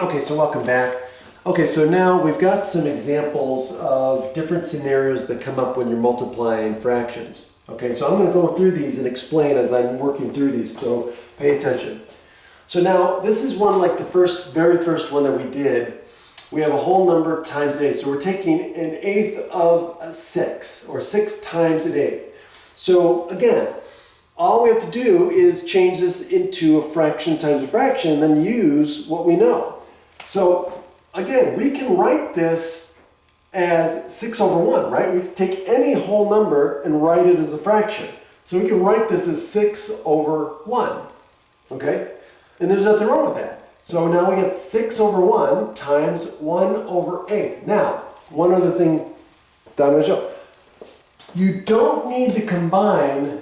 Okay, so welcome back. Okay, so now we've got some examples of different scenarios that come up when you're multiplying fractions. Okay, so I'm going to go through these and explain as I'm working through these, so pay attention. So now, this is one like the very first one that we did. We have a whole number times an eighth. So we're taking an eighth of 6, or 6 times an eighth. So again, all we have to do is change this into a fraction times a fraction and then use what we know. So again, we can write this as 6 over 1, right? We can take any whole number and write it as a fraction. So we can write this as 6 over 1, okay? And there's nothing wrong with that. So now we get 6 over 1 times 1 over 8. Now, one other thing that I'm going to show. You don't need to combine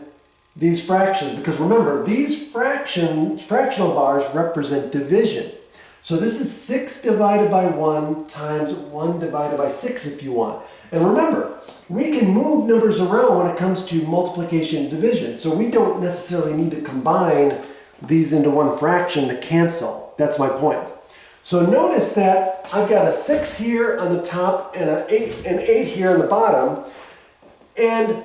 these fractions because remember, these fractional bars represent division. So this is 6 divided by 1 times 1 divided by 6 if you want. And remember, we can move numbers around when it comes to multiplication and division. So we don't necessarily need to combine these into one fraction to cancel. That's my point. So notice that I've got a 6 here on the top and an 8 here on the bottom. And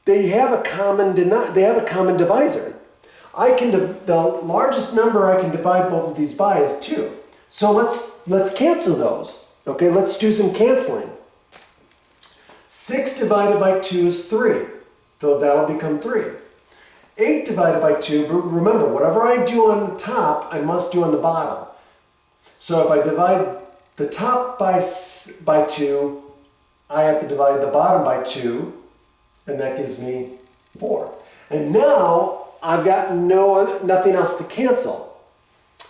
they have a common divisor. The largest number I can divide both of these by is 2. So let's cancel those. Okay, let's do some canceling. 6 divided by 2 is 3. So that'll become 3. 8 divided by 2, but remember, whatever I do on the top, I must do on the bottom. So if I divide the top by 2, I have to divide the bottom by 2, and that gives me 4. And now I've got nothing else to cancel.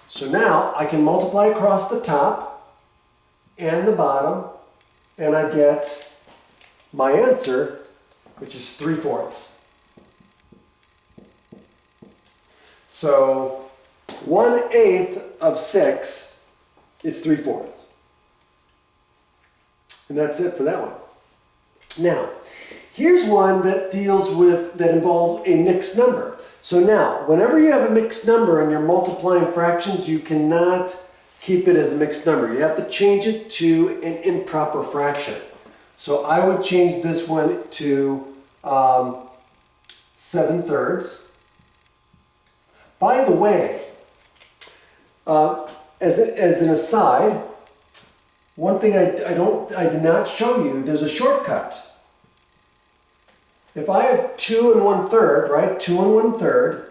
So now I can multiply across the top and the bottom, and I get my answer, which is 3/4. So 1/8 of 6 is 3/4. And that's it for that one. Now, here's one that involves a mixed number. So now, whenever you have a mixed number and you're multiplying fractions, you cannot keep it as a mixed number. You have to change it to an improper fraction. So I would change this one to 7/3. By the way, as an aside, one thing I did not show you, there's a shortcut. If I have 2 and 1/3, right? 2 and 1/3,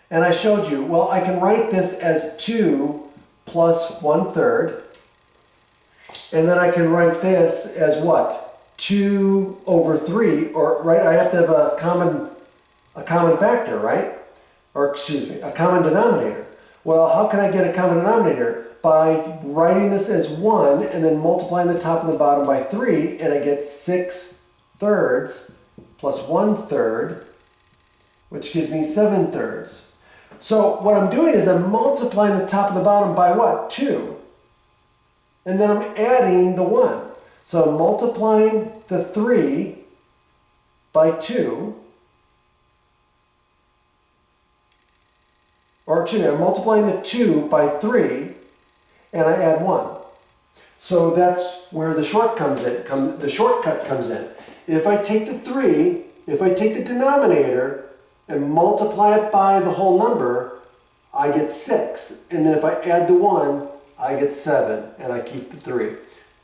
and I showed you, well, I can write this as 2 plus 1/3, and then I can write this as what? 2 over 3, or right? I have to have a common factor, right? Or excuse me, a common denominator. Well, how can I get a common denominator? By writing this as 1 and then multiplying the top and the bottom by 3, and I get 6/3 plus 1/3, which gives me 7/3. So what I'm doing is I'm multiplying the top and the bottom by what? 2. And then I'm adding the 1. So I'm multiplying the 3 by 2. Or excuse me, I'm multiplying the 2 by 3, and I add 1. So that's where the shortcut comes in. If I take the 3, if I take the denominator and multiply it by the whole number, I get 6. And then if I add the 1, I get 7, and I keep the 3.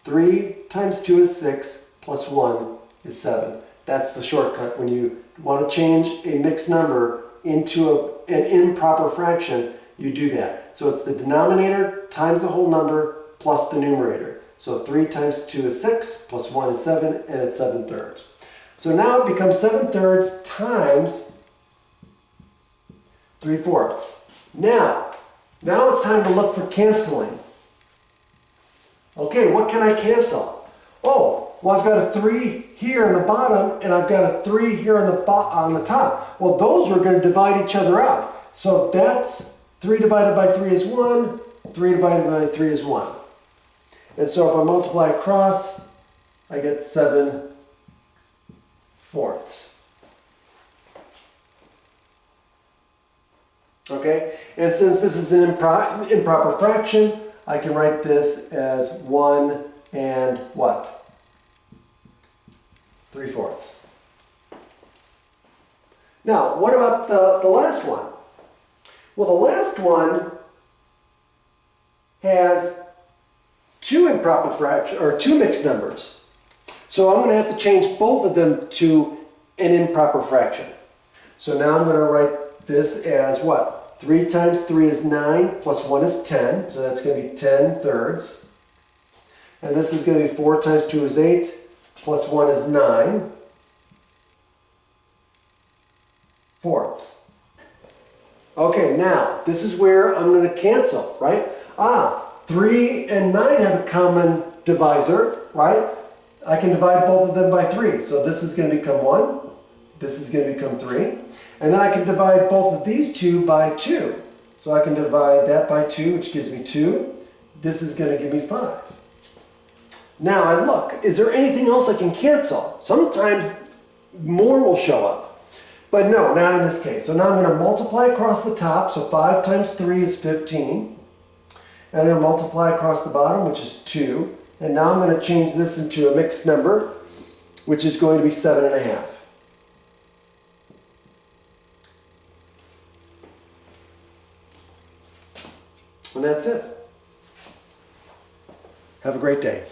3 times 2 is 6, plus 1 is 7. That's the shortcut when you want to change a mixed number into an improper fraction, you do that. So it's the denominator times the whole number plus the numerator. So 3 times 2 is 6, plus 1 is 7, and it's 7/3. So now it becomes 7/3 times 3/4. Now it's time to look for canceling. Okay, what can I cancel? Oh, well, I've got a 3 here on the bottom, and I've got a 3 here on the top. Well, those are going to divide each other out. So that's 3 divided by 3 is 1, 3 divided by 3 is 1. And so if I multiply across, I get 7/4. Okay, and since this is an improper fraction, I can write this as 1 and what? 3/4. Now, what about the last one? Well, the last one has two improper fractions, or two mixed numbers. So I'm going to have to change both of them to an improper fraction. So now I'm going to write this as what? 3 times 3 is 9, plus 1 is 10, so that's going to be 10/3. And this is going to be 4 times 2 is 8, plus 1 is 9/4. Okay, now, this is where I'm going to cancel, right? 3 and 9 have a common divisor, right? I can divide both of them by 3. So this is going to become 1. This is going to become 3. And then I can divide both of these two by 2. So I can divide that by 2, which gives me 2. This is going to give me 5. Now I look, is there anything else I can cancel? Sometimes more will show up. But no, not in this case. So now I'm going to multiply across the top. So 5 times 3 is 15. And I'm going to multiply across the bottom, which is 2. And now I'm going to change this into a mixed number, which is going to be 7.5. And that's it. Have a great day.